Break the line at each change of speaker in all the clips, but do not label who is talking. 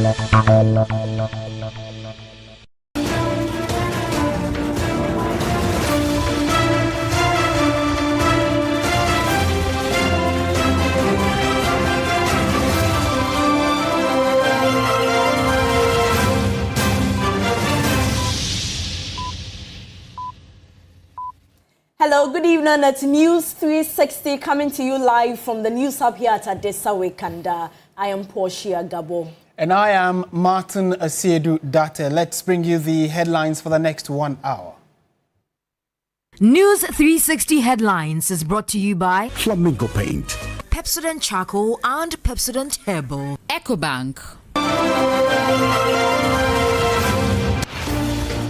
Hello, good evening. It's News 360 coming to you live from the News Hub here at Adesa Wekanda. I am Portia Gabo.
And I am Martin Asiedu Date. Let's bring you the headlines for the next 1 hour.
News 360 Headlines is brought to you by
Flamingo Paint,
Pepsodent Charcoal and Pepsodent Herbal, EcoBank.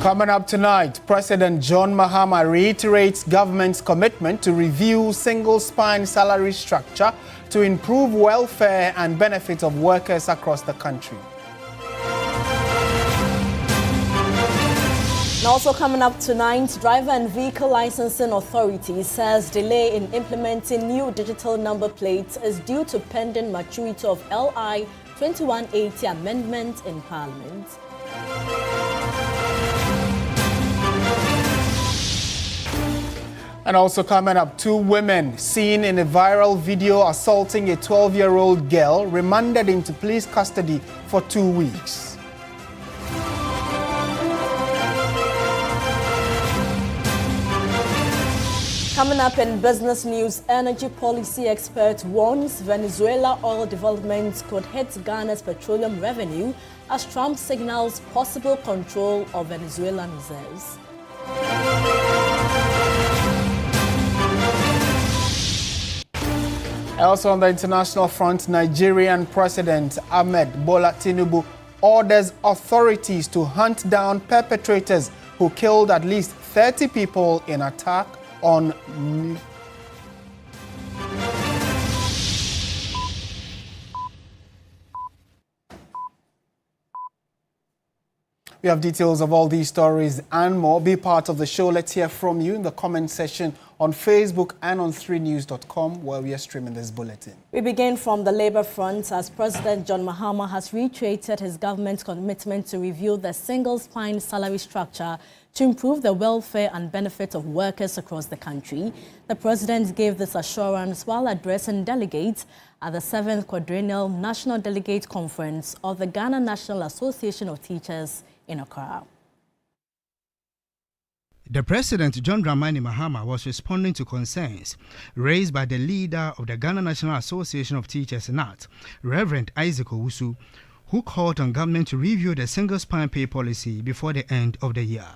Coming up tonight, President John Mahama reiterates government's commitment to review single-spine salary structure to improve welfare and benefits of workers across the country.
And also coming up tonight, Driver and Vehicle Licensing Authority says delay in implementing new digital number plates is due to pending maturity of LI 2180 amendment in Parliament.
And also coming up, 2 women seen in a viral video assaulting a 12-year-old girl remanded into police custody for 2 weeks.
Coming up in business news, energy policy expert warns Venezuela oil development could hit Ghana's petroleum revenue as Trump signals possible control of Venezuelan reserves.
Also on the international front, Nigerian President Ahmed Bola Tinubu orders authorities to hunt down perpetrators who killed at least 30 people in attack on We have details of all these stories and more. Be part of the show. Let's hear from you in the comment section on Facebook and on 3news.com, where we are streaming this bulletin.
We begin from the Labour front as President John Mahama has reiterated his government's commitment to review the single-spine salary structure to improve the welfare and benefit of workers across the country. The President gave this assurance while addressing delegates at the 7th Quadrennial National Delegate Conference of the Ghana National Association of Teachers in Accra.
The President, John Dramani Mahama, was responding to concerns raised by the leader of the Ghana National Association of Teachers, NAT, Reverend Isaac Owusu, who called on government to review the single-spine pay policy before the end of the year.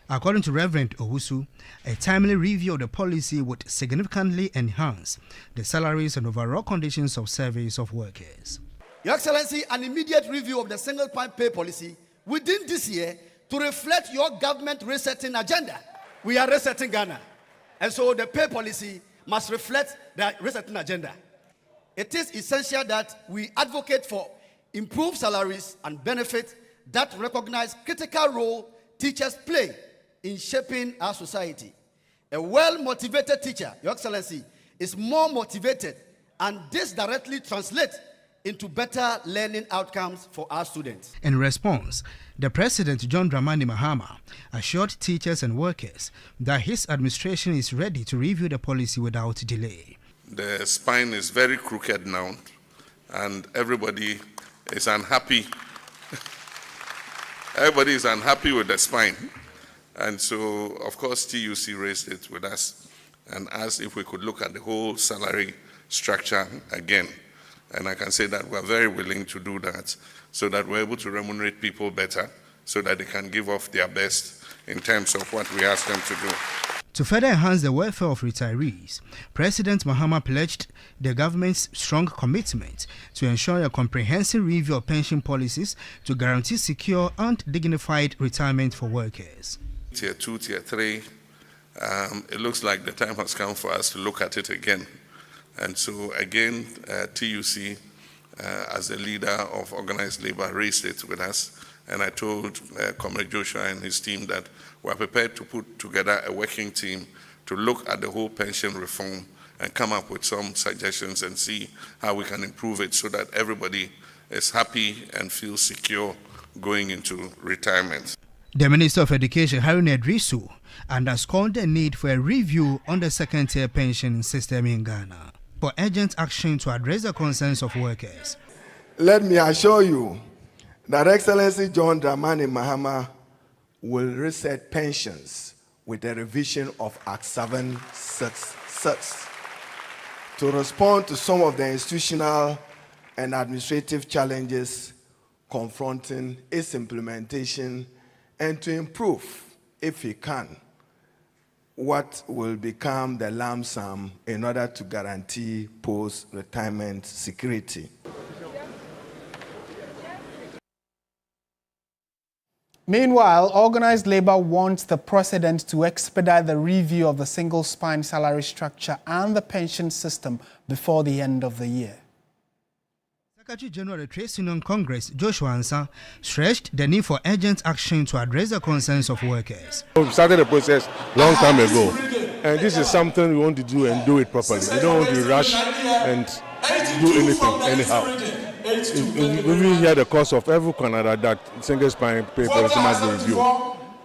According to Reverend Owusu, a timely review of the policy would significantly enhance the salaries and overall conditions of service of workers.
Your Excellency, an immediate review of the single-spine pay policy within this year to reflect your government resetting agenda. We are resetting Ghana, and so the pay policy must reflect the resetting agenda. It is essential that we advocate for improved salaries and benefits that recognize critical role teachers play in shaping our society. A well-motivated teacher, Your Excellency, is more motivated, and this directly translates into better learning outcomes for our students.
In response, the President, John Dramani Mahama, assured teachers and workers that his administration is ready to review the policy without delay.
The spine is very crooked now, and everybody is unhappy. Everybody is unhappy with the spine. And so, of course, TUC raised it with us and asked if we could look at the whole salary structure again. And I can say that we're very willing to do that so that we're able to remunerate people better so that they can give off their best in terms of what we ask them to do.
To further enhance the welfare of retirees, President Mahama pledged the government's strong commitment to ensure a comprehensive review of pension policies to guarantee secure and dignified retirement for workers.
Tier 2, Tier 3, it looks like the time has come for us to look at it again. And so again, TUC, as the leader of organized labor, raised it with us. And I told Comrade Joshua and his team that we're prepared to put together a working team to look at the whole pension reform and come up with some suggestions and see how we can improve it so that everybody is happy and feels secure going into retirement.
The Minister of Education, Haruna Idrisu, underscored the need for a review on the second-tier pension system in Ghana for urgent action to address the concerns of workers.
Let me assure you that Excellency John Dramani Mahama will reset pensions with a revision of Act 766 to respond to some of the institutional and administrative challenges confronting its implementation and to improve, if he can, what will become the lump sum in order to guarantee post-retirement security.
Meanwhile, organized labor wants the president to expedite the review of the single spine salary structure and the pension system before the end of the year.
Secretary General of the Trade Union Congress, Joshua Ansah, stressed the need for urgent action to address the concerns of workers.
We started the process long time ago, and this is something we want to do and do it properly. We don't want to rush and do anything anyhow. We hear the cost of every Canada that single spine pay policy must be reviewed.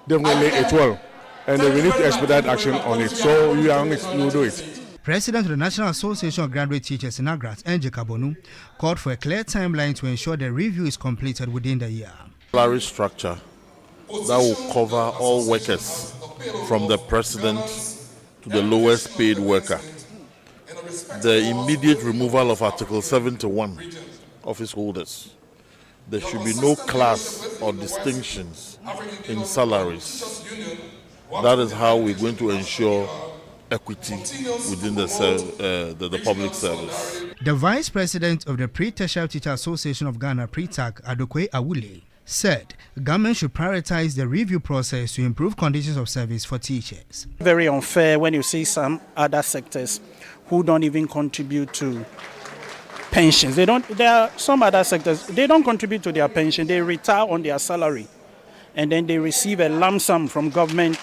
Definitely it will, and we need to expedite action on it. So we are on it, we will do it.
President of the National Association of Graduate Teachers in Agrat, Nje Kabonu, called for a clear timeline to ensure the review is completed within the year.
Salary structure that will cover all workers, from the president to the lowest paid worker. The immediate removal of Article 71, office holders. There should be no class or distinctions in salaries. That is how we're going to ensure equity within the public service.
The Vice President of the Pre-Tertiary Teacher Association of Ghana, PRETAC, Adokwe Awule, said government should prioritize the review process to improve conditions of service for teachers.
Very unfair when you see some other sectors who don't even contribute to pensions. There are some other sectors, they don't contribute to their pension, they retire on their salary and then they receive a lump sum from government.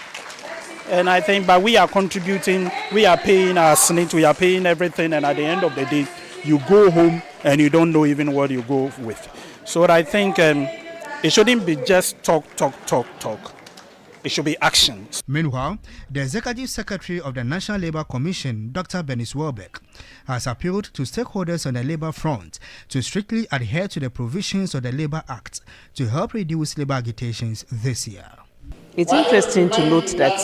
And I think, but we are contributing, we are paying our SNIT, we are paying everything, and at the end of the day, you go home and you don't know even what you go with. So I think it shouldn't be just talk. It should be action.
Meanwhile, the Executive Secretary of the National Labour Commission, Dr. Bernice Welbeck, has appealed to stakeholders on the labour front to strictly adhere to the provisions of the Labour Act to help reduce labour agitations this year.
It's interesting to note that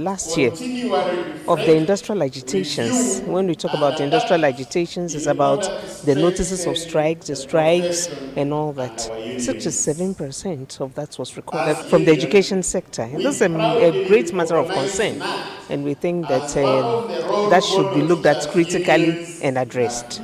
last year of the industrial agitations, when we talk about the industrial agitations, it's about the notices of strikes, the strikes and all that. 67% of that was recorded from the education sector. And this is a great matter of concern, and we think that that should be looked at critically and addressed.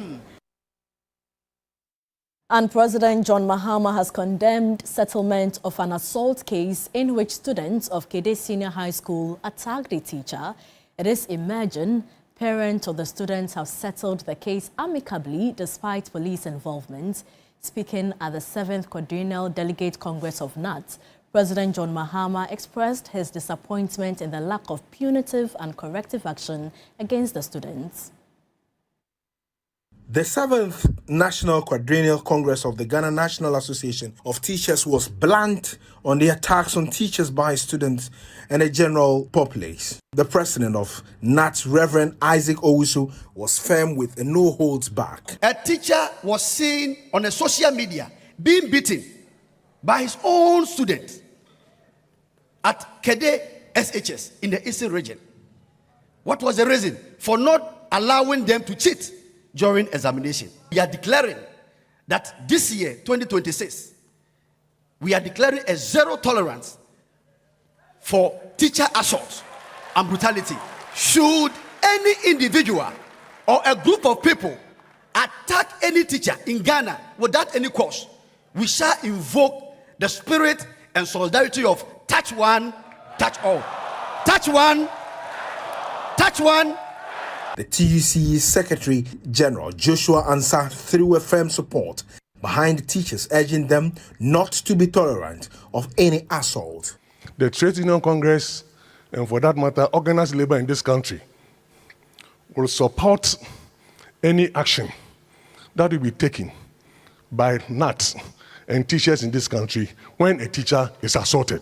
And President John Mahama has condemned settlement of an assault case in which students of Kede Senior High School attacked a teacher. It is emerging parents of the students have settled the case amicably despite police involvement. Speaking at the 7th Quadrennial Delegate Congress of NAT, President John Mahama expressed his disappointment in the lack of punitive and corrective action against the students.
The 7th National Quadrennial Congress of the Ghana National Association of Teachers was blunt on the attacks on teachers by students and the general populace. The president of NAT, Reverend Isaac Owusu, was firm with a no holds back.
A teacher was seen on the social media being beaten by his own student at Kede SHS in the Eastern region. What was the reason? For not allowing them to cheat during examination. We are declaring that this year, 2026, we are declaring a zero tolerance for teacher assault and brutality. Should any individual or a group of people attack any teacher in Ghana without any cause, we shall invoke the spirit and solidarity of touch one, touch all. Touch one, touch one.
The TUC Secretary General Joshua Ansah threw a firm support behind the teachers, urging them not to be tolerant of any assault.
The Trade Union Congress, and for that matter, organized labor in this country, will support any action that will be taken by nuts and teachers in this country when a teacher is assaulted.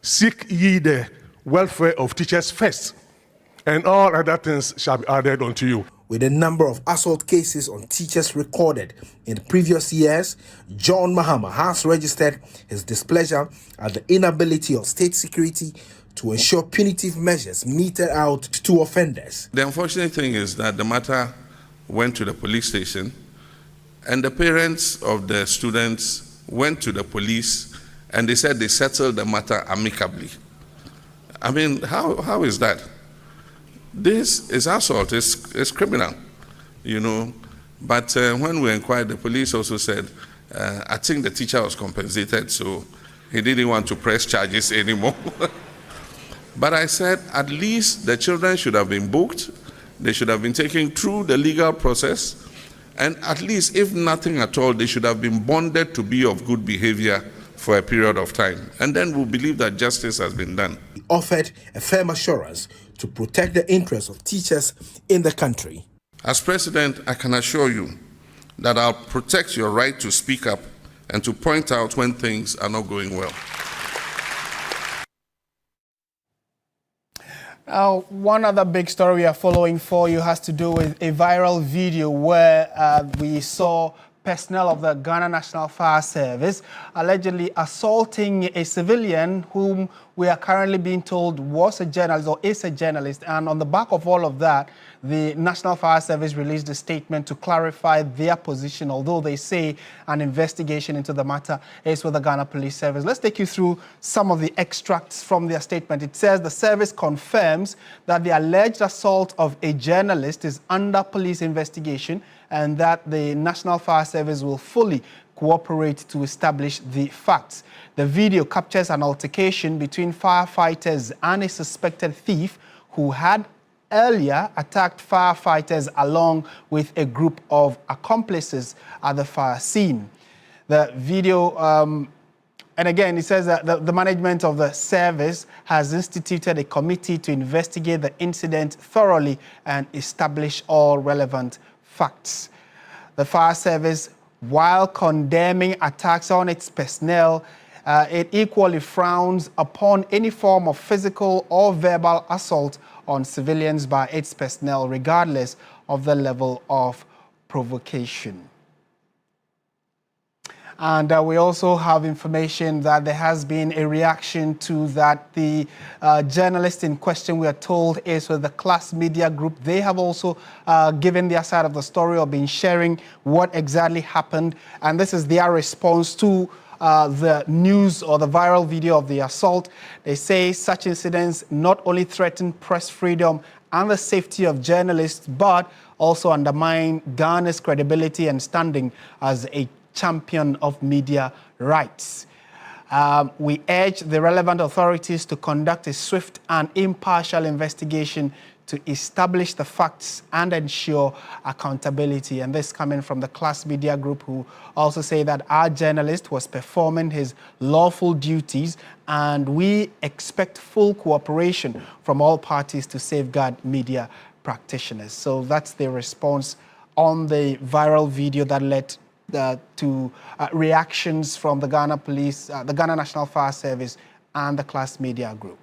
Seek ye the welfare of teachers first, and all other things shall be added unto you.
With a number of assault cases on teachers recorded in previous years, John Mahama has registered his displeasure at the inability of state security to ensure punitive measures meted out to offenders.
The unfortunate thing is that the matter went to the police station, and the parents of the students went to the police, and they said they settled the matter amicably. I mean, how is that? This is assault, it's criminal, you know. But when we inquired, the police also said, I think the teacher was compensated, so he didn't want to press charges anymore. But I said, at least the children should have been booked, they should have been taken through the legal process, and at least, if nothing at all, they should have been bonded to be of good behavior for a period of time. And then we'll believe that justice has been done.
He offered a firm assurance to protect the interests of teachers in the country.
As president, I can assure you that I'll protect your right to speak up and to point out when things are not going well.
Now, one other big story we are following for you has to do with a viral video where we saw personnel of the Ghana National Fire Service allegedly assaulting a civilian whom we are currently being told was a journalist or is a journalist. And on the back of all of that, the National Fire Service released a statement to clarify their position, although they say an investigation into the matter is with the Ghana Police Service. Let's take you through some of the extracts from their statement. It says the service confirms that the alleged assault of a journalist is under police investigation and that the National Fire Service will fully cooperate to establish the facts. The video captures an altercation between firefighters and a suspected thief who had earlier attacked firefighters along with a group of accomplices at the fire scene. The video, and again, it says that the management of the service has instituted a committee to investigate the incident thoroughly and establish all relevant facts. The fire service, while condemning attacks on its personnel, it equally frowns upon any form of physical or verbal assault on civilians by its personnel, regardless of the level of provocation. And we also have information that there has been a reaction to that. The journalist in question, we are told, is with the Class Media Group. They have also given their side of the story or been sharing what exactly happened. And this is their response to the news or the viral video of the assault. They say such incidents not only threaten press freedom and the safety of journalists, but also undermine Ghana's credibility and standing as a champion of media rights. We urge the relevant authorities to conduct a swift and impartial investigation to establish the facts and ensure accountability. And this coming from the Class Media Group, who also say that our journalist was performing his lawful duties, and we expect full cooperation from all parties to safeguard media practitioners. So that's the response on the viral video that led to reactions from the Ghana Police, the Ghana National Fire Service, and the Class Media Group.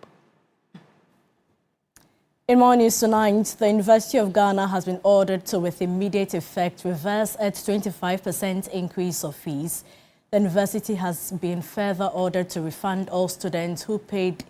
In more news tonight, the University of Ghana has been ordered to, with immediate effect, reverse its 25% increase of fees. The university has been further ordered to refund all students who paid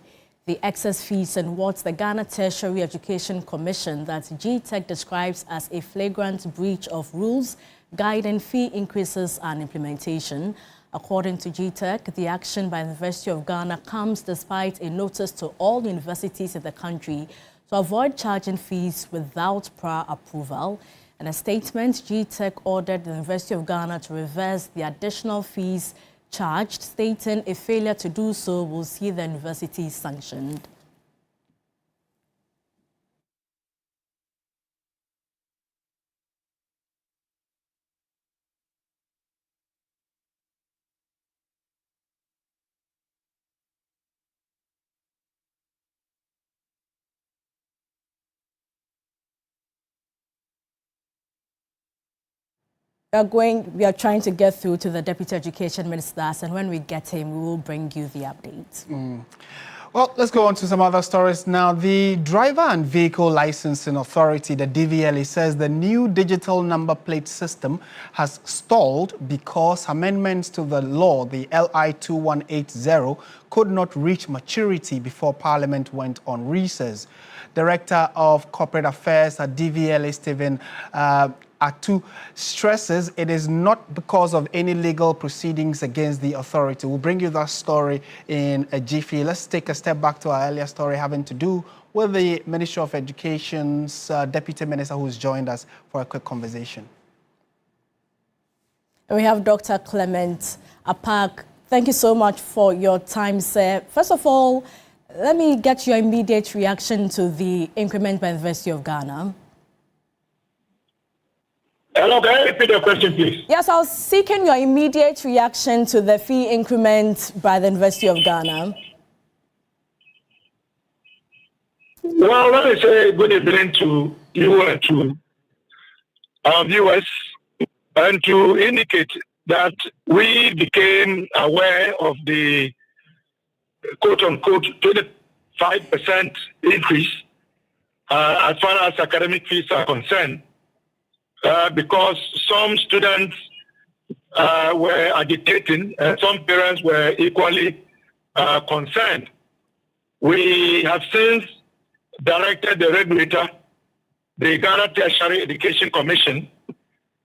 the excess fees in what the Ghana Tertiary Education Commission, that GTEC, describes as a flagrant breach of rules guiding fee increases and implementation. According to GTEC, the action by the University of Ghana comes despite a notice to all universities in the country to avoid charging fees without prior approval. In a statement, GTEC ordered the University of Ghana to reverse the additional fees charged, stating a failure to do so will see the university sanctioned. We are trying to get through to the Deputy Education Minister, and when we get him, we will bring you the update.
Well, let's go on to some other stories now. The Driver and Vehicle Licensing Authority, the DVLA, says the new digital number plate system has stalled because amendments to the law, the LI 2180, could not reach maturity before Parliament went on recess. Director of Corporate Affairs at DVLA, Stephen Atu, stresses it is not because of any legal proceedings against the authority. We'll bring you that story in a jiffy. Let's take a step back to our earlier story having to do with the Ministry of Education's Deputy Minister, who's joined us for a quick conversation.
We have Dr. Clement Apak. Thank you so much for your time, sir. First of all, let me get your immediate reaction to the increment by the University of Ghana.
Hello, can I repeat the question, please?
Yes, I was seeking your immediate reaction to the fee increment by the University of Ghana.
Well, let me say good evening to you and to our viewers, and to indicate that we became aware of the quote-unquote 25% increase as far as academic fees are concerned, because some students were agitating and some parents were equally concerned. We have since directed the regulator, the Ghana Tertiary Education Commission,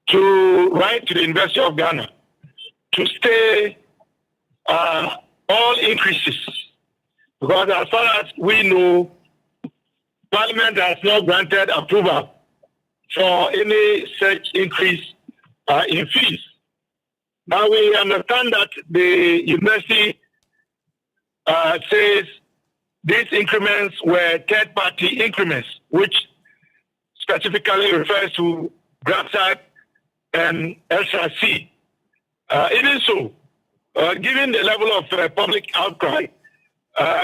to write to the University of Ghana to stay all increases, because as far as we know, Parliament has not granted approval for any such increase in fees. Now we understand that the university says these increments were third-party increments, which specifically refers to GRASAC and SRC. Even so, given the level of public outcry,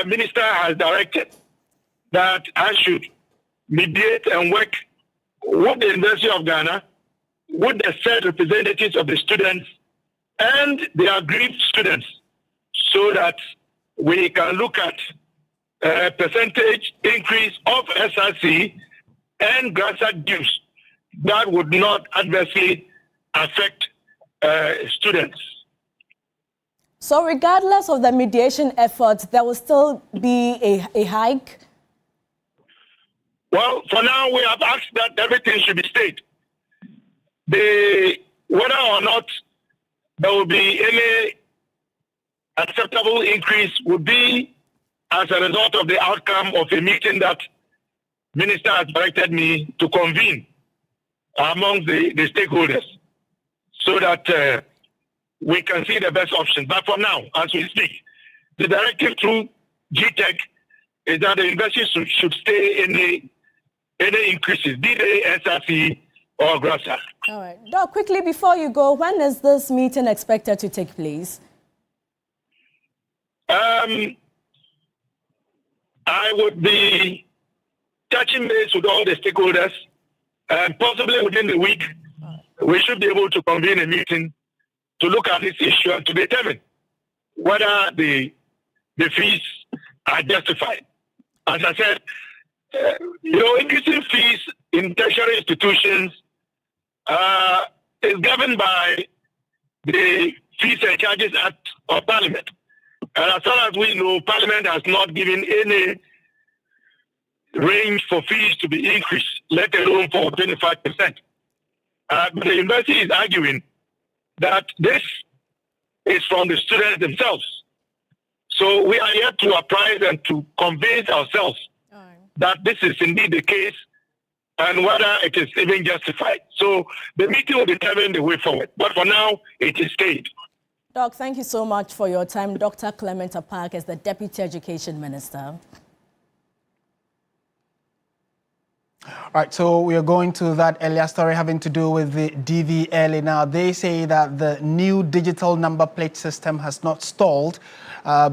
Minister has directed that I should mediate and work with the University of Ghana, with the said representatives of the students and the aggrieved students, so that we can look at a percentage increase of SRC and GRASAC dues that would not adversely affect students.
So regardless of the mediation efforts, there will still be a hike?
Well, for now, we have asked that everything should be stayed. Whether or not there will be any acceptable increase would be as a result of the outcome of a meeting that Minister has directed me to convene among the stakeholders, so that we can see the best option. But for now, as we speak, the directive through GTEC is that the university should stay in any increases, be they SRC or GRASAC.
All right. Doc, quickly before you go, when is this meeting expected to take place?
I would be touching base with all the stakeholders, and possibly within the week, we should be able to convene a meeting to look at this issue and to determine whether the fees are justified. As I said, increasing fees in tertiary institutions is governed by the Fees and Charges Act of Parliament. And as far as we know, Parliament has not given any range for fees to be increased, let alone for 25%. But the university is arguing that this is from the students themselves. So we are here to apprise and to convince ourselves that this is indeed the case and whether it is even justified. So the meeting will determine the way forward. But for now, it is stayed.
Doc, thank you so much for your time. Dr. Clement Apak is the Deputy Education Minister.
Right, so we are going to that earlier story having to do with the DVLA. Now, they say that the new digital number plate system has not stalled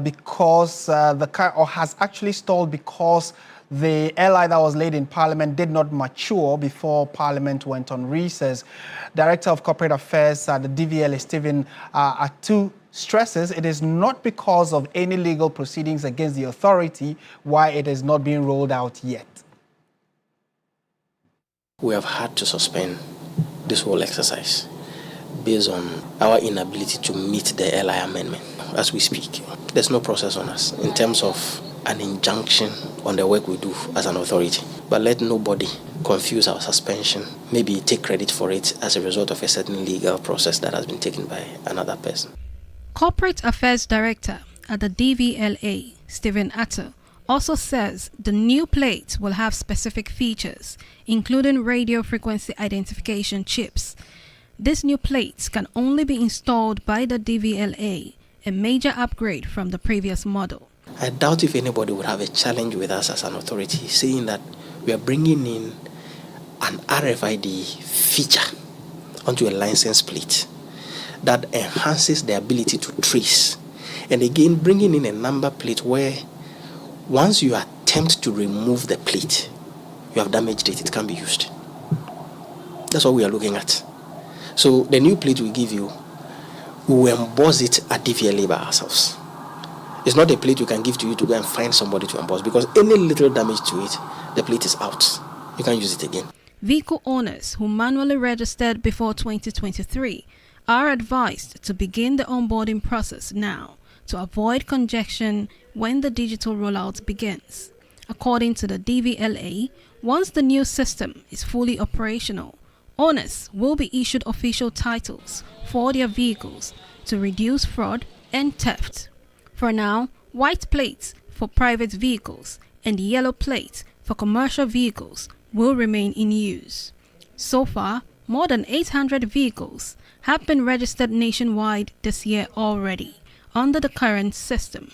because has actually stalled because the LI that was laid in Parliament did not mature before Parliament went on recess. Director of Corporate Affairs at the DVLA, Stephen Atu, stresses it is not because of any legal proceedings against the authority why it is not being rolled out yet.
We have had to suspend this whole exercise based on our inability to meet the LI amendment as we speak. There's no process on us in terms of an injunction on the work we do as an authority. But let nobody confuse our suspension, maybe take credit for it as a result of a certain legal process that has been taken by another person.
Corporate Affairs Director at the DVLA, Stephen Atu, also says the new plate will have specific features, including radio frequency identification chips. These new plates can only be installed by the DVLA, a major upgrade from the previous model.
I doubt if anybody would have a challenge with us as an authority, saying that we are bringing in an RFID feature onto a license plate that enhances the ability to trace. And again, bringing in a number plate where once you attempt to remove the plate, you have damaged it, it can't be used. That's what we are looking at. So the new plate we give you, we will emboss it at DVLA by ourselves. It's not a plate you can give to you to go and find somebody to emboss, because any little damage to it, the plate is out. You can't use it again.
Vehicle owners who manually registered before 2023 are advised to begin the onboarding process now to avoid congestion when the digital rollout begins. According to the DVLA, once the new system is fully operational, owners will be issued official titles for their vehicles to reduce fraud and theft. For now, white plates for private vehicles and yellow plates for commercial vehicles will remain in use. So far, more than 800 vehicles have been registered nationwide this year already under the current system.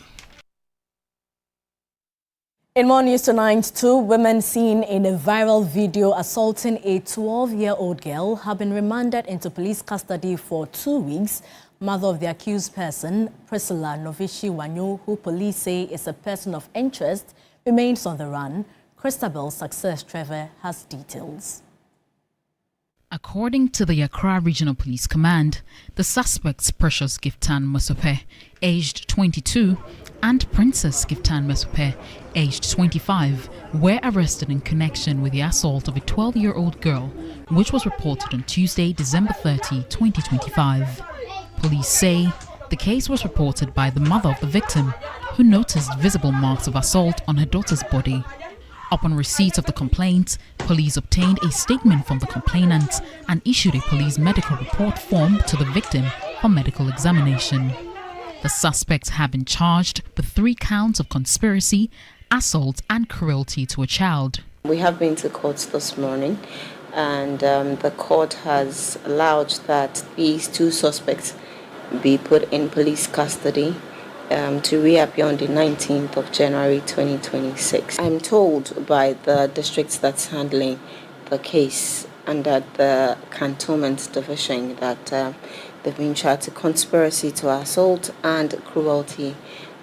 In more news tonight, 2 women seen in a viral video assaulting a 12-year-old girl have been remanded into police custody for 2 weeks. Mother of the accused person, Priscilla Novishi Wanyo, who police say is a person of interest, remains on the run. Christabel Success Trevor has details.
According to the Accra Regional Police Command, the suspects Precious Giftan Mesope, aged 22, and Princess Giftan Mesope, aged 25, were arrested in connection with the assault of a 12-year-old girl, which was reported on Tuesday, December 30, 2025. Police say the case was reported by the mother of the victim, who noticed visible marks of assault on her daughter's body. Upon receipt of the complaint, police obtained a statement from the complainant and issued a police medical report form to the victim for medical examination. The suspects have been charged with 3 counts of conspiracy, assault and cruelty to a child.
We have been to court this morning, and the court has allowed that these 2 suspects be put in police custody to reappear on the 19th of January 2026. I'm told by the districts that's handling the case and at the cantonment division that they've been charged with conspiracy to assault and cruelty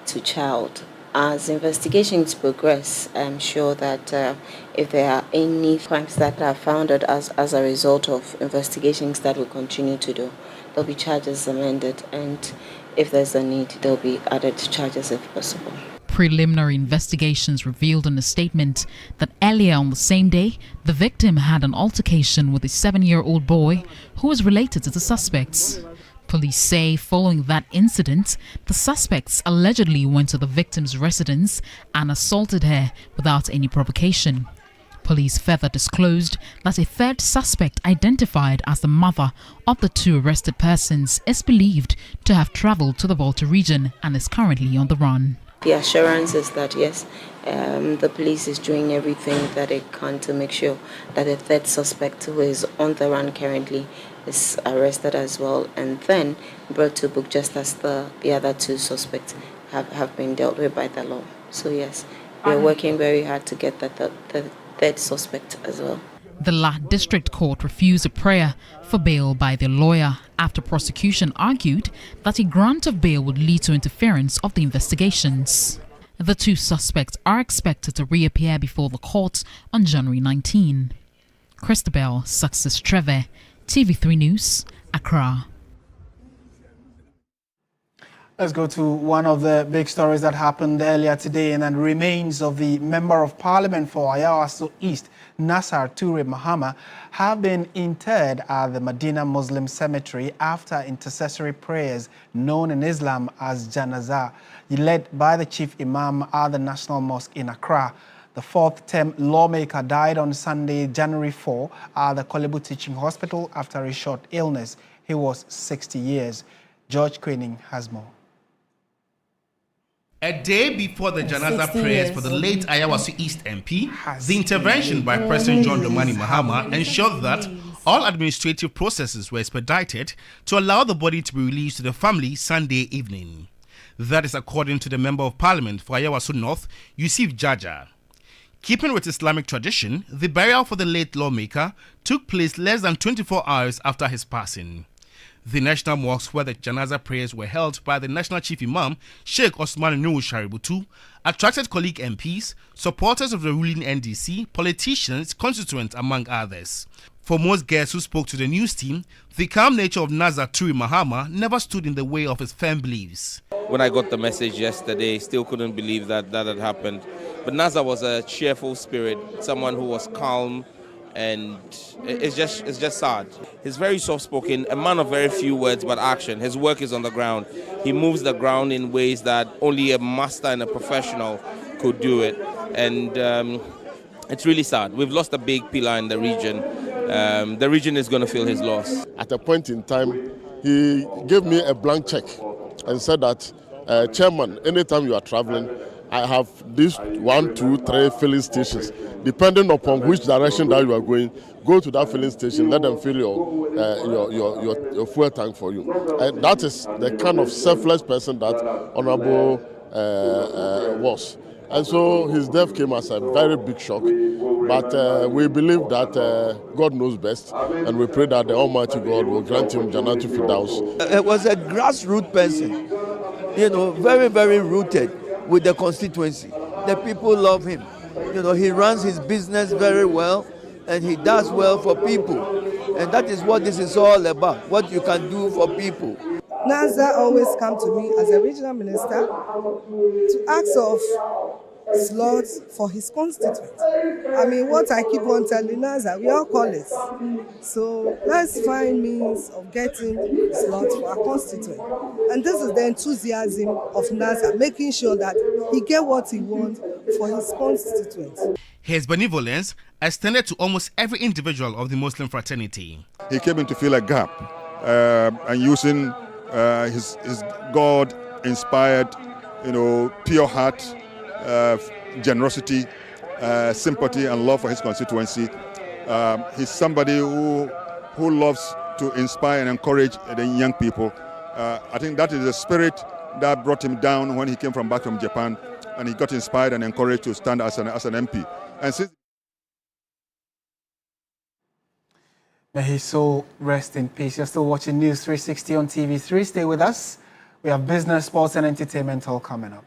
to child. As investigations progress, I'm sure that if there are any crimes that are founded as a result of investigations that we'll continue to do, there'll be charges amended, and if there's a need, there'll be added charges if possible.
Preliminary investigations revealed in a statement that earlier on the same day, the victim had an altercation with a 7-year-old boy who was related to the suspects. Police say following that incident, the suspects allegedly went to the victim's residence and assaulted her without any provocation. Police further disclosed that a 3rd suspect, identified as the mother of the 2 arrested persons, is believed to have traveled to the Volta region and is currently on the run.
The assurance is that yes, the police is doing everything that it can to make sure that the 3rd suspect, who is on the run currently, is arrested as well, and then brought to book just as the other 2 suspects have been dealt with by the law. So yes, we're working very hard to get the 3rd suspect as well.
The La District Court refused a prayer for bail by their lawyer after prosecution argued that a grant of bail would lead to interference of the investigations. The two suspects are expected to reappear before the court on January 19. Christabel Success Trevor, TV3 News, Accra.
Let's go to one of the big stories that happened earlier today, and then remains of the Member of Parliament for Ayawaso East, Nasser Ture Mahama, have been interred at the Medina Muslim Cemetery after intercessory prayers known in Islam as Janazah, led by the Chief Imam at the National Mosque in Accra. The fourth-term lawmaker died on Sunday, January 4, at the Kolebu Teaching Hospital after a short illness. He was 60 years. George Queening has more.
A day before the Janaza prayers for the late Ayawaso East MP, the intervention by President John Dramani Mahama ensured that all administrative processes were expedited to allow the body to be released to the family Sunday evening. That is according to the Member of Parliament for Ayawaso North, Yusuf Jaja. Keeping with Islamic tradition, the burial for the late lawmaker took place less than 24 hours after his passing. The National Mosque, where the Janaza prayers were held by the National Chief Imam, Sheikh Osman Nuhu Shaributu, attracted colleague MPs, supporters of the ruling NDC, politicians, constituents, among others. For most guests who spoke to the news team, the calm nature of Nasser Ture Mahama never stood in the way of his firm beliefs.
When I got the message yesterday, still couldn't believe that had happened. But Nasser was a cheerful spirit, someone who was calm, and it's just sad. He's very soft-spoken, a man of very few words but action. His work is on the ground. He moves the ground in ways that only a master and a professional could do it. And it's really sad. We've lost a big pillar in the region. The region is going to feel his loss.
At a point in time, he gave me a blank check and said that, Chairman, anytime you are traveling, I have these 1, 2, 3 filling stations. Depending upon which direction that you are going, go to that filling station, let them fill your fuel tank for you. And that is the kind of selfless person that Honorable was. And so his death came as a very big shock. But we believe that God knows best, and we pray that the Almighty God will grant him Jannatu Firdaus.
It was a grassroots person, very, very rooted with the constituency. The people love him. He runs his business very well, and he does well for people. And that is what this is all about, what you can do for people.
Nasser always come to me as a regional minister to ask of slots for his constituent. I mean, what I keep on telling Nasser, we all call it. So let's find means of getting slots for our constituent. And this is the enthusiasm of Nasser, making sure that he get what he wants for his constituents.
His benevolence extended to almost every individual of the Muslim fraternity.
He came in to fill a gap and using his God-inspired, pure heart, generosity, sympathy and love for his constituency. He's somebody who loves to inspire and encourage the young people. I think that is the spirit that brought him down when he came back from Japan, and he got inspired and encouraged to stand as an MP. And since
May his soul rest in peace. You're still watching News 360 on TV3. Stay with us. We have business, sports and entertainment all coming up.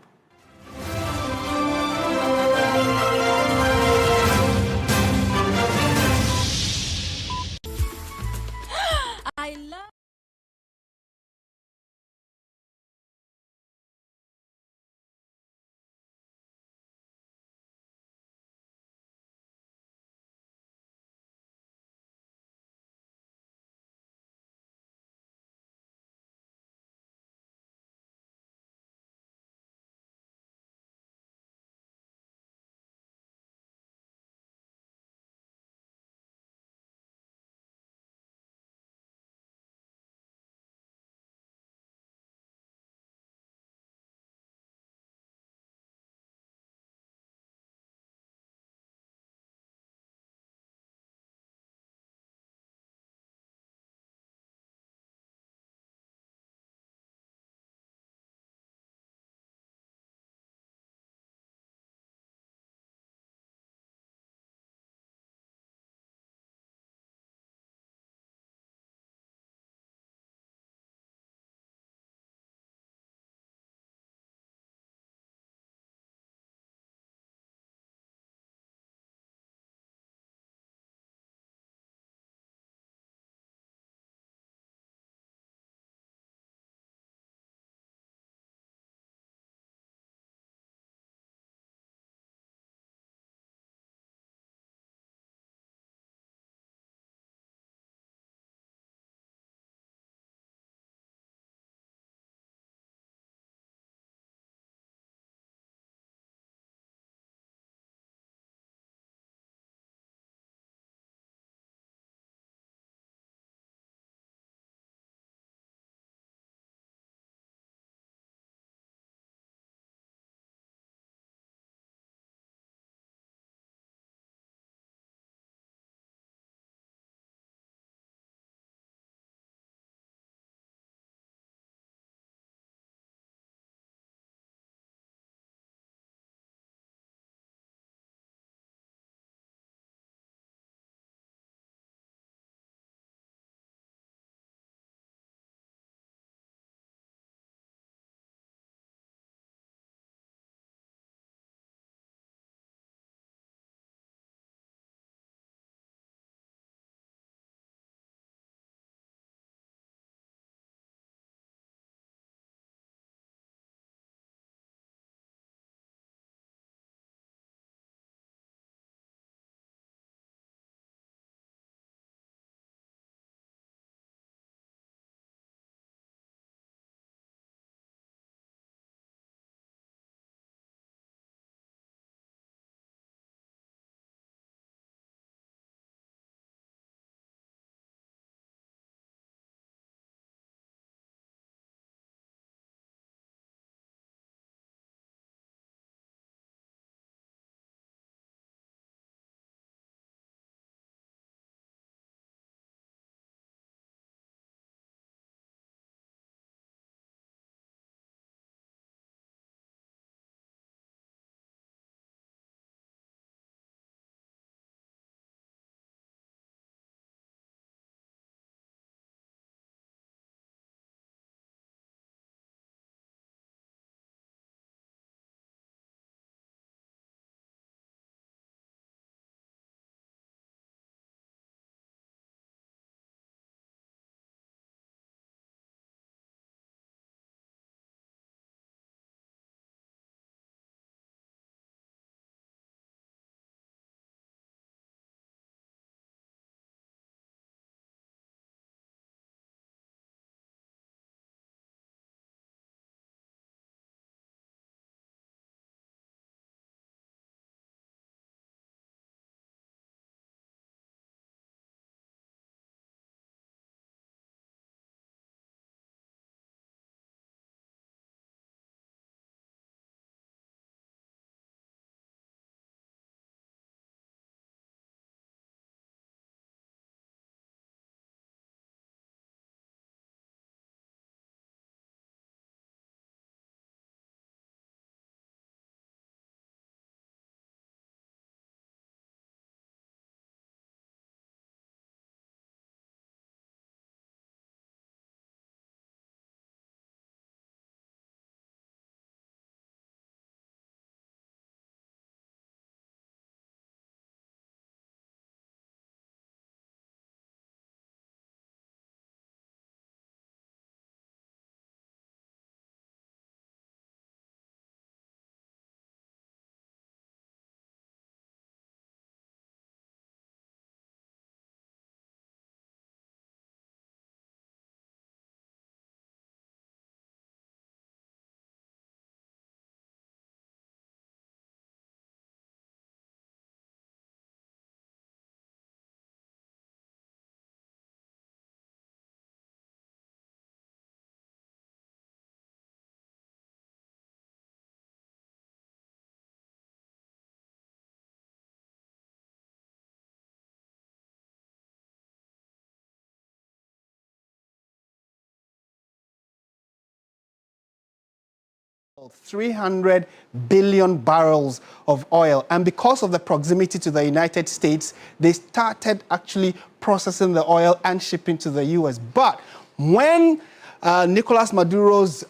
300 billion barrels of oil. And because of the proximity to the United States, they started actually processing the oil and shipping to the U.S. But when Nicolas Maduro's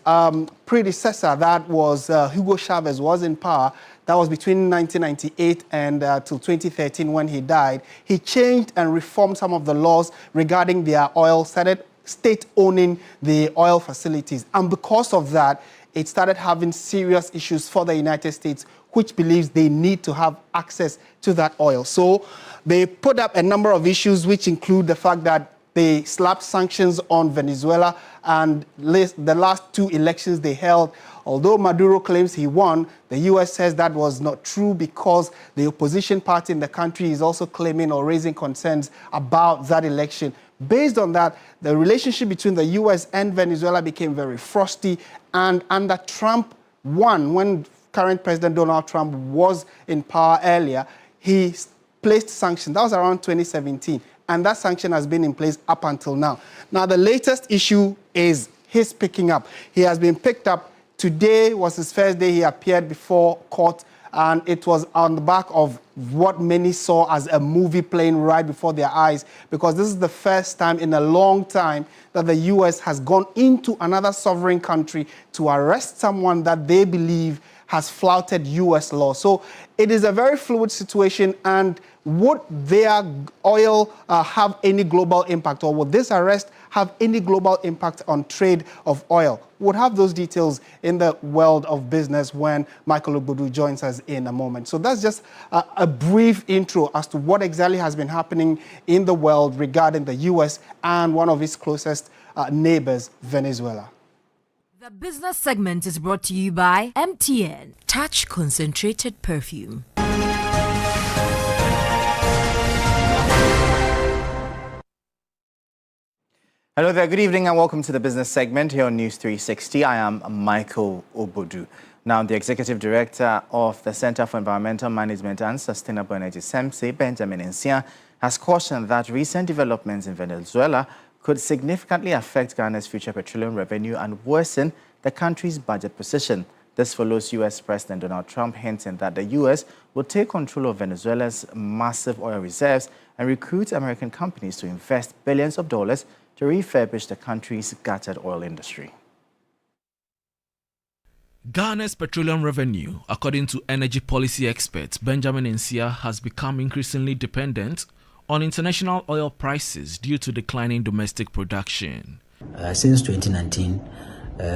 predecessor, that was Hugo Chavez, was in power, that was between 1998 and till 2013 when he died, he changed and reformed some of the laws regarding their oil, started state owning the oil facilities. And because of that, it started having serious issues for the United States, which believes they need to have access to that oil. So they put up a number of issues, which include the fact that they slapped sanctions on Venezuela, and the last two elections they held, although Maduro claims he won, the U.S. says that was not true because the opposition party in the country is also claiming or raising concerns about that election. Based on that, the relationship between the U.S. and Venezuela became very frosty, and under Trump won, when current President Donald Trump was in power earlier, he placed sanctions. That was around 2017, and that sanction has been in place up until now. Now, the latest issue is his picking up. He has been picked up. Today was his first day he appeared before court, and it was on the back of what many saw as a movie playing right before their eyes, because this is the first time in a long time that the U.S. has gone into another sovereign country to arrest someone that they believe has flouted U.S. law. So it is a very fluid situation, and would their oil have any global impact, or would this arrest have any global impact on trade of oil? We'll have those details in the world of business when Michael Ogbodu joins us in a moment. So that's just a brief intro as to what exactly has been happening in the world regarding the U.S. and one of its closest neighbors, Venezuela.
The business segment is brought to you by MTN. Touch Concentrated Perfume.
Hello there, good evening and welcome to the business segment here on News 360. I am Michael Ogbodu. Now, the Executive Director of the Center for Environmental Management and Sustainable Energy, SEMSE, Benjamin Nsia, has cautioned that recent developments in Venezuela could significantly affect Ghana's future petroleum revenue and worsen the country's budget position. This follows U.S. President Donald Trump hinting that the U.S. will take control of Venezuela's massive oil reserves and recruit American companies to invest billions of dollars to refurbish the country's gutted oil industry.
Ghana's petroleum revenue, according to energy policy expert Benjamin Nsia, has become increasingly dependent on international oil prices due to declining domestic production.
Since 2019,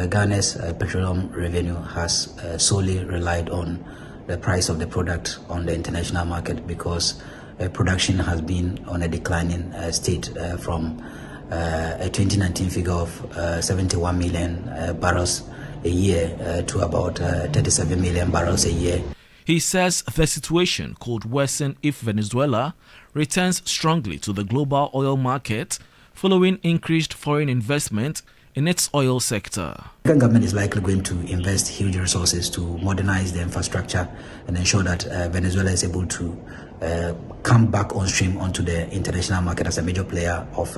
Ghana's petroleum revenue has solely relied on the price of the product on the international market because production has been on a declining state from a 2019 figure of 71 million barrels a year to about 37 million barrels a year.
He says the situation could worsen if Venezuela returns strongly to the global oil market following increased foreign investment in its oil sector.
The government is likely going to invest huge resources to modernize the infrastructure and ensure that Venezuela is able to come back on stream onto the international market as a major player of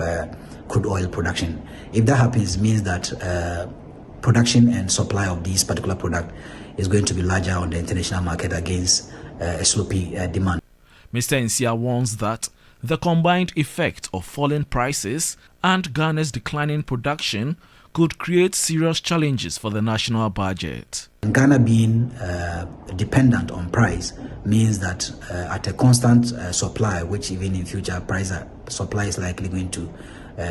crude oil production. If that happens, it means that production and supply of this particular product is going to be larger on the international market against a sloppy demand.
Mr. Nsia warns that the combined effect of falling prices and Ghana's declining production could create serious challenges for the national budget.
Ghana being dependent on price means that at a constant supply, which even in future supply is likely going to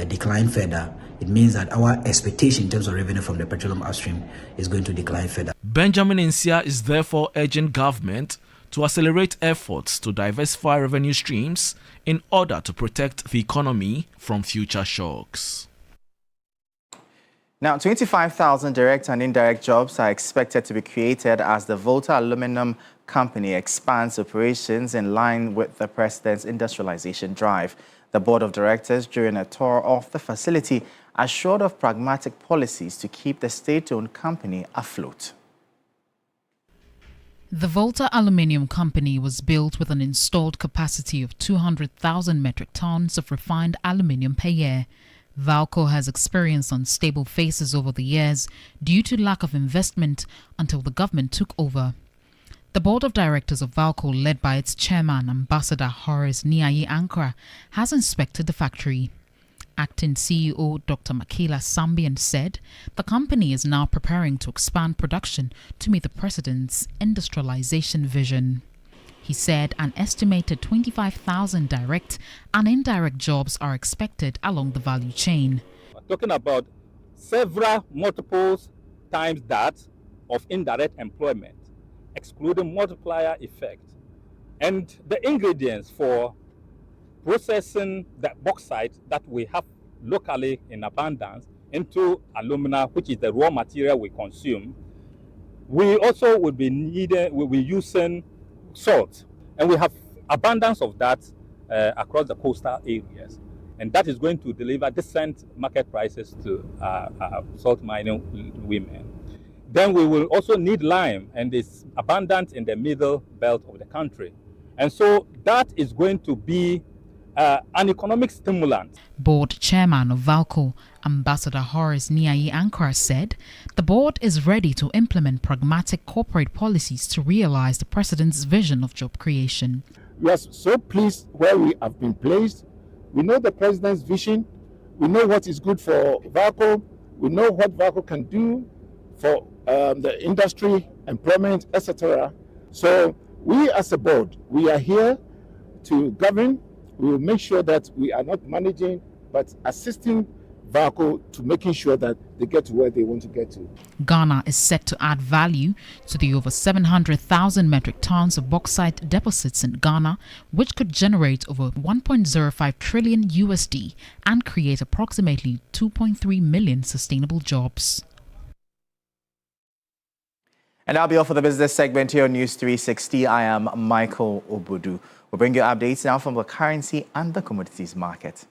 decline further, it means that our expectation in terms of revenue from the petroleum upstream is going to decline further.
Benjamin Nsia is therefore urging government to accelerate efforts to diversify revenue streams in order to protect the economy from future shocks.
Now, 25,000 direct and indirect jobs are expected to be created as the Volta Aluminum Company expands operations in line with the President's industrialization drive. The Board of Directors, during a tour of the facility, assured of pragmatic policies to keep the state-owned company afloat.
The Volta Aluminium Company was built with an installed capacity of 200,000 metric tons of refined aluminium per year. VALCO has experienced unstable phases over the years due to lack of investment until the government took over. The board of directors of VALCO, led by its chairman, Ambassador Horace Niayi Ankara, has inspected the factory. Acting CEO Dr. Makila Sambian said the company is now preparing to expand production to meet the president's industrialization vision. He said an estimated 25,000 direct and indirect jobs are expected along the value chain.
We're talking about several multiples times that of indirect employment, excluding multiplier effect. And the ingredients for processing that bauxite that we have locally in abundance into alumina, which is the raw material we consume, we also will be using salt, and we have abundance of that across the coastal areas, and that is going to deliver decent market prices to salt mining women. Then we will also need lime, and it's abundant in the middle belt of the country, and so that is going to be an economic stimulant.
Board chairman of VALCO, Ambassador Horace Niayi Ankara, said the board is ready to implement pragmatic corporate policies to realize the president's vision of job creation.
We are so pleased where we have been placed. We know the president's vision. We know what is good for VALCO. We know what VALCO can do for the industry, employment, etc. So we as a board, we are here to govern. We will make sure that we are not managing, but assisting VALCO to making sure that they get to where they want to get to.
Ghana is set to add value to the over 700,000 metric tons of bauxite deposits in Ghana, which could generate over 1.05 trillion USD and create approximately 2.3 million sustainable jobs.
And that'll be all for the business segment here on News 360. I am Michael Obudu. We'll bring you updates now from the currency and the commodities market.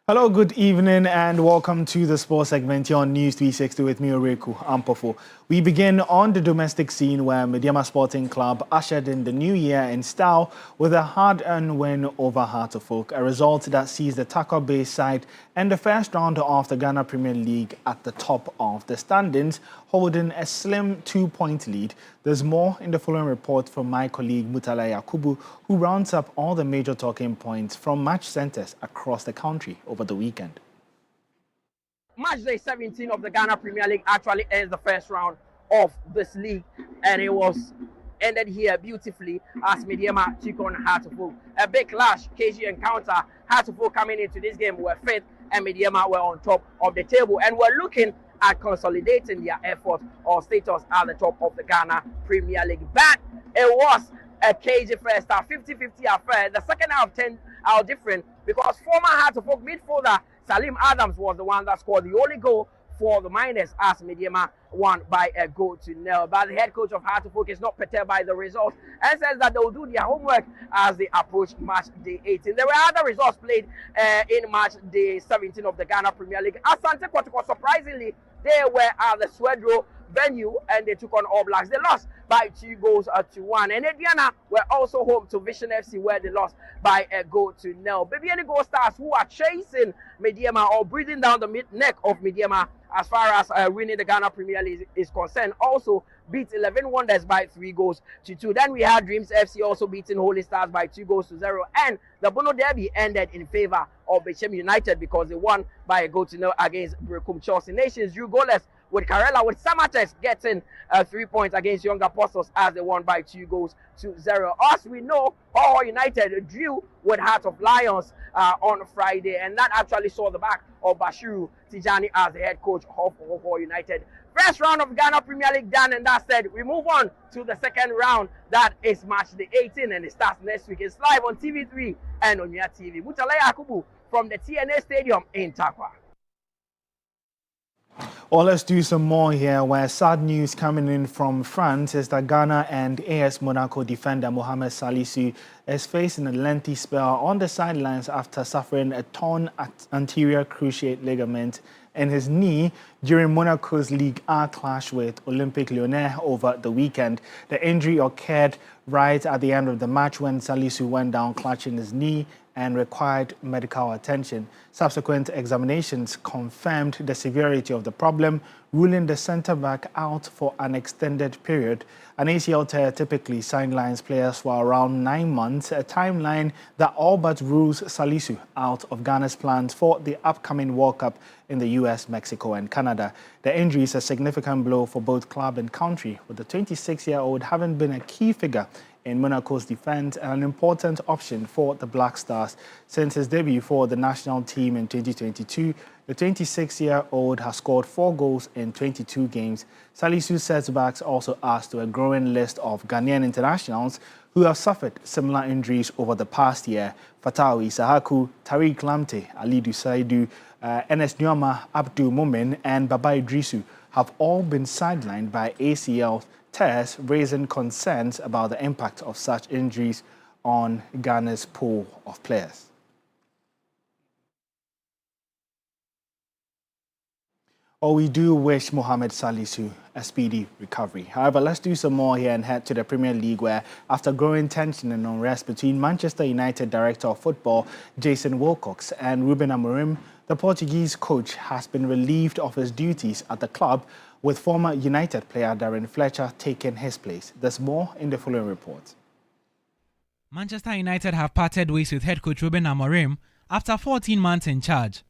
Hello, good evening, and welcome to the sports segment here on News 360 with me, Oreku Ampofo. We begin on the domestic scene where Mediama Sporting Club ushered in the new year in style with a hard-earned win over Heart of Oak, a result that sees the Takwa Bay side end the first round of the Ghana Premier League at the top of the standings, holding a slim 2-point lead. There's more in the following report from my colleague Mutala Yakubu, who rounds up all the major talking points from match centres across the country over the weekend.
Match day 17 of the Ghana Premier League actually ends the first round of this league, and it was ended here beautifully as Mediama took on Heart of Oak. A big clash, KG encounter. Heart of Oak coming into this game were fifth, and Mediama were on top of the table, and we're looking at consolidating their effort or status at the top of the Ghana Premier League. But it was a KG first half, 50-50 affair. The second half 10 are different because former Heart of Oak midfielder Salim Adams was the one that scored the only goal for the Miners as Mediama won by a goal to nil. But the head coach of Heart of Oak is not perturbed by the result and says that they will do their homework as they approach match day 18. There were other results played in match day 17 of the Ghana Premier League. Asante Kotoko, surprisingly, they were at the Swedro venue and they took on All Blacks. They lost by 2-1. And Ediana were also home to Vision FC where they lost by a goal to nil. Baby any Gold Stars who are chasing Mediama or breathing down the neck of Mediama as far as winning the Ghana Premier League is concerned also beat 11 Wonders by 3-2. Then we had Dreams FC also beating Holy Stars by 2-0. And the Bono Derby ended in favor of Bechem United because they won by a goal to nil against Brekum. Chelsea Nations drew goalless with Karela, with Samatex getting 3 points against Young Apostles as they won by 2-0. As we know, Ho United drew with Heart of Lions on Friday, and that actually saw the back of Bashiru Tijani as the head coach of Ho United. First round of Ghana Premier League done, and that said, we move on to the second round. That is match day 18, and it starts next week. It's live on TV3 and on your TV. Mutala Yakubu from the TNA Stadium in Takwa.
Well, let's do some more here, where sad news coming in from France is that Ghana and AS Monaco defender Mohamed Salisu is facing a lengthy spell on the sidelines after suffering a torn anterior cruciate ligament in his knee during Monaco's Ligue A clash with Olympique Lyonnais over the weekend. The injury occurred right at the end of the match when Salisu went down clutching his knee and required medical attention. Subsequent examinations confirmed the severity of the problem, ruling the centre-back out for an extended period. An ACL tear typically sidelines players for around 9 months, a timeline that all but rules Salisu out of Ghana's plans for the upcoming World Cup in the US, Mexico and Canada. The injury is a significant blow for both club and country, with the 26-year-old having been a key figure in Monaco's defense and an important option for the Black Stars. Since his debut for the national team in 2022, the 26-year-old has scored 4 goals in 22 games. Salisu's setbacks also add to a growing list of Ghanaian internationals who have suffered similar injuries over the past year. Fatau Isahaku, Tariq Lamte, Alidu Saidu, Enes Nyama, Abdul Mumin and Baba Idrisu have all been sidelined by ACL tears, raising concerns about the impact of such injuries on Ghana's pool of players. We do wish Mohamed Salisu a speedy recovery. However, let's do some more here and head to the Premier League, where after growing tension and unrest between Manchester United Director of Football Jason Wilcox and Ruben Amorim, the Portuguese coach has been relieved of his duties at the club, with former United player Darren Fletcher taking his place. There's more in the following report.
Manchester United have parted ways with head coach Ruben Amorim after 14 months in charge.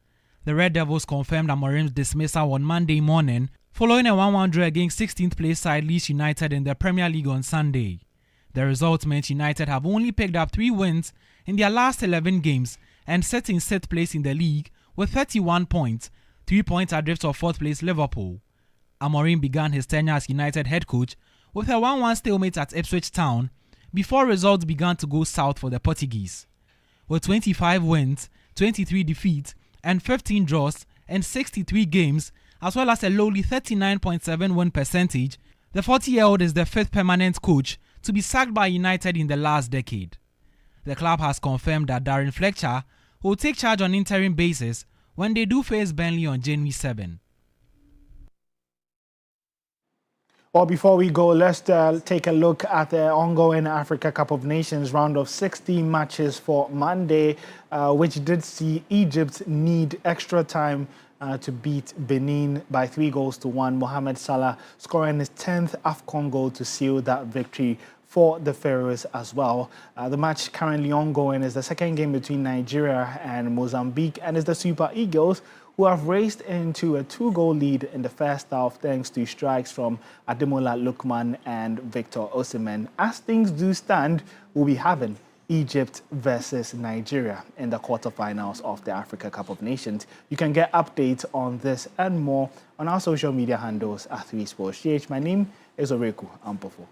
The Red Devils confirmed Amorim's dismissal on Monday morning, following a 1-1 draw against 16th place side Leeds United in the Premier League on Sunday. The result meant United have only picked up 3 wins in their last 11 games and sit in 6th place in the league with 31 points, 3 points adrift of 4th place Liverpool. Amorim began his tenure as United head coach with a 1-1 stalemate at Ipswich Town before results began to go south for the Portuguese. With 25 wins, 23 defeats, and 15 draws in 63 games, as well as a lowly 39.7 win percentage, the 40-year-old is the 5th permanent coach to be sacked by United in the last decade. The club has confirmed that Darren Fletcher who will take charge on interim basis when they do face Burnley on January 7.
Well, before we go, let's take a look at the ongoing Africa Cup of Nations round of 16 matches for Monday, which did see Egypt need extra time to beat Benin by 3-1. Mohamed Salah scoring his 10th AFCON goal to seal that victory for the Pharaohs as well. The match currently ongoing is the second game between Nigeria and Mozambique, and it's the Super Eagles who have raced into a 2-goal lead in the first half thanks to strikes from Ademola Lookman and Victor Osimhen. As things do stand, we'll be having Egypt versus Nigeria in the quarterfinals of the Africa Cup of Nations. You can get updates on this and more on our social media handles at 3sports. My name is Oreku Ampofo.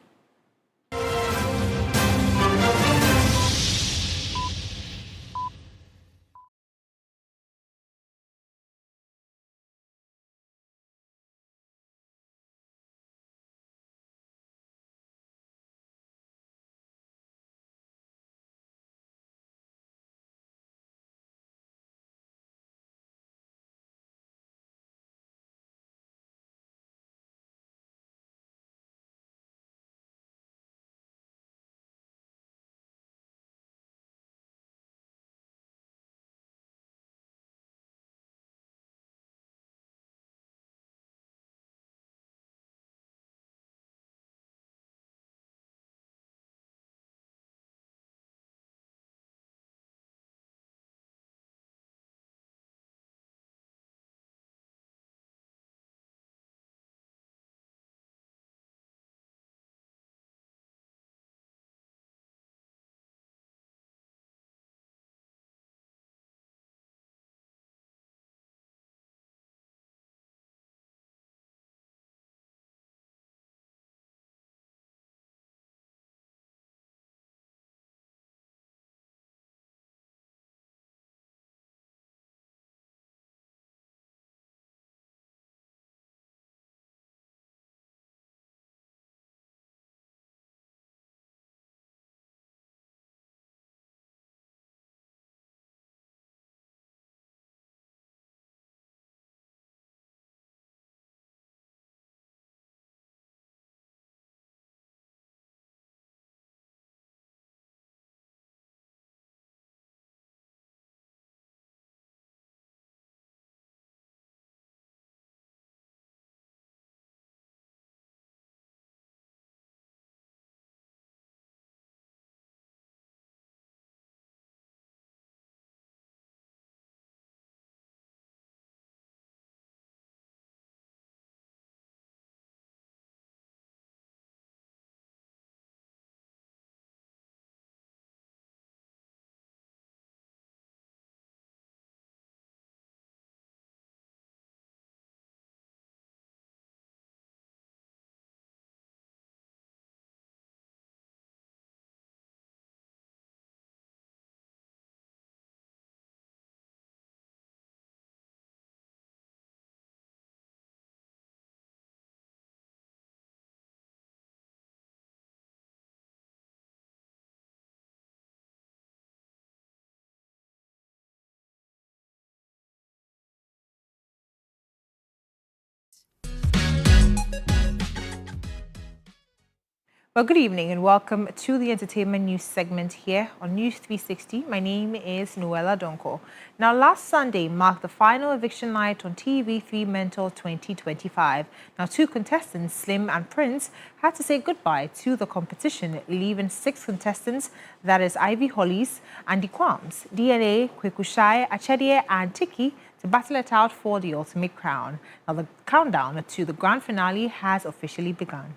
Well, good evening and welcome to the entertainment news segment here on News 360. My name is Noella Donko. Now, last Sunday marked the final eviction night on TV3 Mentor 2025. Now, two contestants, Slim and Prince, had to say goodbye to the competition, leaving 6 contestants, that is Ivy Hollies, Andy Kwams, DNA, Kwekushai, Achedie, and Tiki, to battle it out for the ultimate crown. Now, the countdown to the grand finale has officially begun.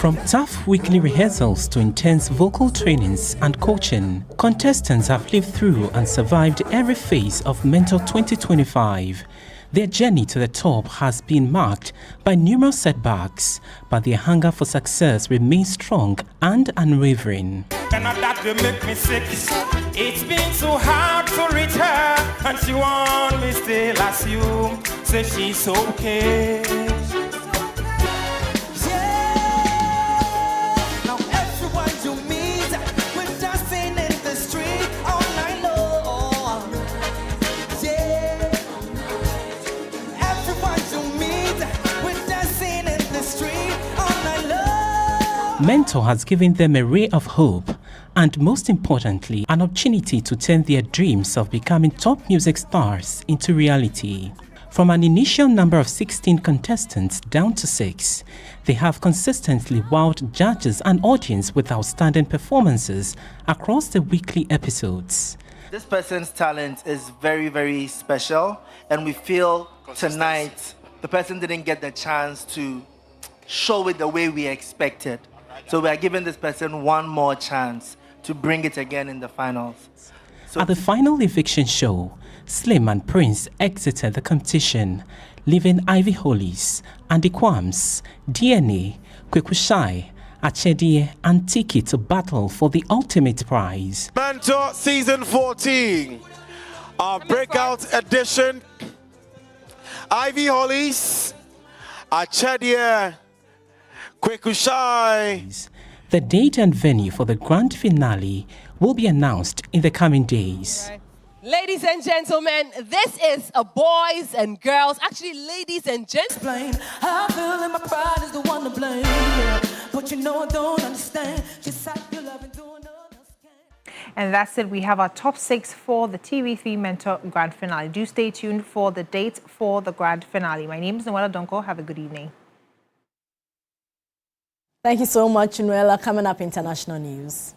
From tough weekly rehearsals to intense vocal trainings and coaching, contestants have lived through and survived every phase of Mentor 2025. Their journey to the top has been marked by numerous setbacks, but their hunger for success remains strong and unwavering.
That make me sick. It's been so hard to reach her, and she won't me still assume, say she's okay.
Mentor has given them a ray of hope and, most importantly, an opportunity to turn their dreams of becoming top music stars into reality. From an initial number of 16 contestants down to 6, they have consistently wowed judges and audience with outstanding performances across the weekly episodes.
This person's talent is very, very special, and we feel tonight the person didn't get the chance to show it the way we expected. So we are giving this person one more chance to bring it again in the finals.
At the final eviction show, Slim and Prince exited the competition, leaving Ivy Hollis, Andy Kwams, DNA, Kwekushai, Achedie and Tiki to battle for the ultimate prize.
Mentor Season 14, our breakout edition. Ivy Hollis, Achedie, Kwekushai.
The date and venue for the grand finale will be announced in the coming days.
Ladies and gentlemen, this is a boys and girls, actually ladies and gentlemen.
I feel like my pride is the one to blame, yeah. But you know I don't understand just how you love and doing it.
And that's it. We have our top 6 for the TV3 Mentor Grand Finale. Do stay tuned for the date for the Grand Finale. My name is Noella Donko. Have a good evening.
Thank you so much, Noella. Coming up, international news.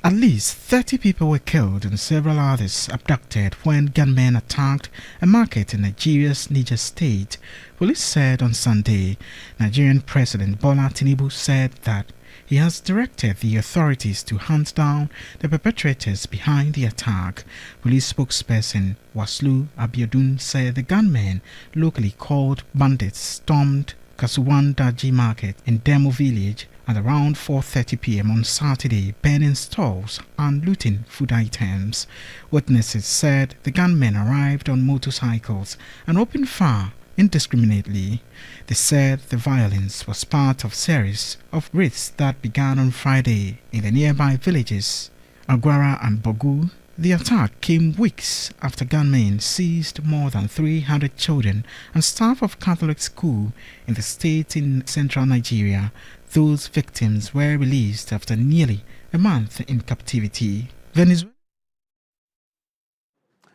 At least 30 people were killed and several others abducted when gunmen attacked a market in Nigeria's Niger State. Police said on Sunday. Nigerian President Bola Tinubu said that he has directed the authorities to hunt down the perpetrators behind the attack. Police spokesperson Waslu Abiodun said the gunmen, locally called bandits, stormed Kasuwan Daji Market in Demo Village at around 4:30 p.m. on Saturday, burning stalls and looting food items. Witnesses said the gunmen arrived on motorcycles and opened fire indiscriminately. They said the violence was part of a series of raids that began on Friday in the nearby villages Agwara and Bogu. The attack came weeks after gunmen seized more than 300 children and staff of Catholic school in the state in central Nigeria. Those victims were released after nearly a month in captivity. Venezuela.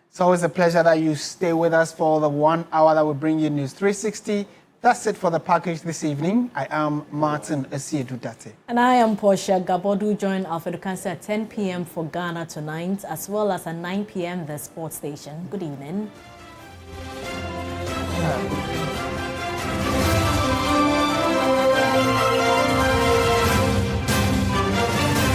It's always a pleasure that you stay with us for the 1 hour that we bring you News 360. That's it for the package this evening. I am Martin Esiedu-Date.
And I am Portia Gabodu. Join Alfredo Cancer at 10 p.m. for Ghana Tonight, as well as at 9 p.m. the sports station. Good evening.